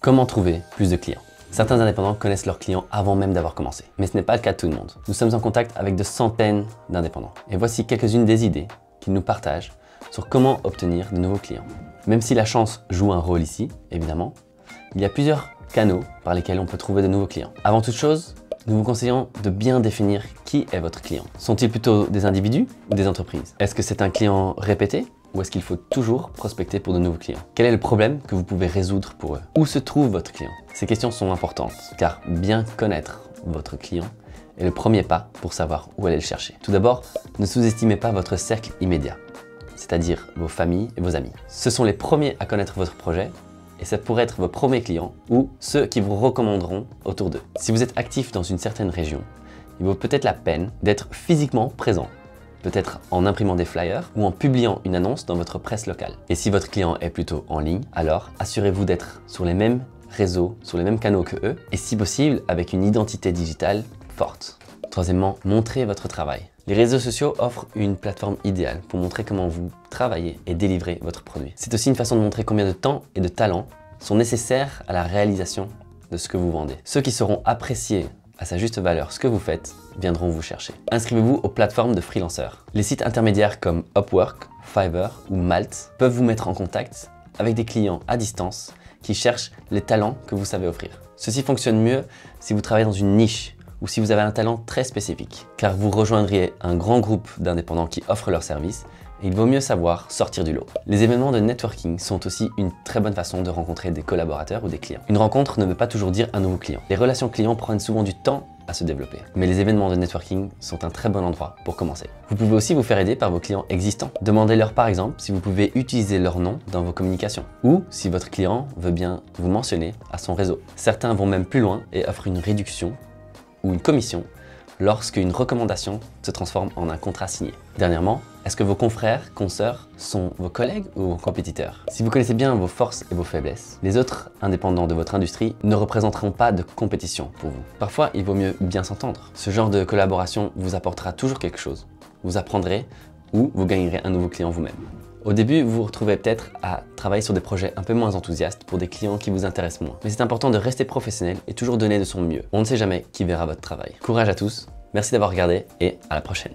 Comment trouver plus de clients? Certains indépendants connaissent leurs clients avant même d'avoir commencé, mais ce n'est pas le cas de tout le monde. Nous sommes en contact avec de centaines d'indépendants et voici quelques-unes des idées qu'ils nous partagent sur comment obtenir de nouveaux clients. Même si la chance joue un rôle ici, évidemment, il y a plusieurs canaux par lesquels on peut trouver de nouveaux clients. Avant toute chose, nous vous conseillons de bien définir qui est votre client. Sont-ils plutôt des individus ou des entreprises? Est-ce que c'est un client répété ou est-ce qu'il faut toujours prospecter pour de nouveaux clients? Quel est le problème que vous pouvez résoudre pour eux? Où se trouve votre client? Ces questions sont importantes car bien connaître votre client est le premier pas pour savoir où aller le chercher. Tout d'abord, ne sous-estimez pas votre cercle immédiat, c'est-à-dire vos familles et vos amis. Ce sont les premiers à connaître votre projet et ça pourrait être vos premiers clients ou ceux qui vous recommanderont autour d'eux. Si vous êtes actif dans une certaine région, il vaut peut-être la peine d'être physiquement présent, peut-être en imprimant des flyers ou en publiant une annonce dans votre presse locale. Et si votre client est plutôt en ligne, alors assurez-vous d'être sur les mêmes réseaux, sur les mêmes canaux que eux et si possible avec une identité digitale forte. Troisièmement, montrez votre travail. Les réseaux sociaux offrent une plateforme idéale pour montrer comment vous travaillez et délivrez votre produit. C'est aussi une façon de montrer combien de temps et de talent sont nécessaires à la réalisation de ce que vous vendez. Ceux qui sauront apprécier à sa juste valeur ce que vous faites viendront vous chercher. Inscrivez-vous aux plateformes de freelanceurs. Les sites intermédiaires comme Upwork, Fiverr ou Malt peuvent vous mettre en contact avec des clients à distance qui cherchent les talents que vous savez offrir. Ceci fonctionne mieux si vous travaillez dans une niche ou si vous avez un talent très spécifique, car vous rejoindriez un grand groupe d'indépendants qui offrent leurs services et il vaut mieux savoir sortir du lot. Les événements de networking sont aussi une très bonne façon de rencontrer des collaborateurs ou des clients. Une rencontre ne veut pas toujours dire un nouveau client. Les relations clients prennent souvent du temps à se développer, mais les événements de networking sont un très bon endroit pour commencer. Vous pouvez aussi vous faire aider par vos clients existants. Demandez-leur par exemple si vous pouvez utiliser leur nom dans vos communications ou si votre client veut bien vous mentionner à son réseau. Certains vont même plus loin et offrent une réduction ou une commission lorsqu'une recommandation se transforme en un contrat signé. Dernièrement, est-ce que vos confrères, consoeurs sont vos collègues ou vos compétiteurs? Si vous connaissez bien vos forces et vos faiblesses, les autres indépendants de votre industrie ne représenteront pas de compétition pour vous. Parfois, il vaut mieux bien s'entendre. Ce genre de collaboration vous apportera toujours quelque chose. Vous apprendrez ou vous gagnerez un nouveau client vous-même. Au début, vous vous retrouvez peut-être à travailler sur des projets un peu moins enthousiastes pour des clients qui vous intéressent moins. Mais c'est important de rester professionnel et toujours donner de son mieux. On ne sait jamais qui verra votre travail. Courage à tous, merci d'avoir regardé et à la prochaine.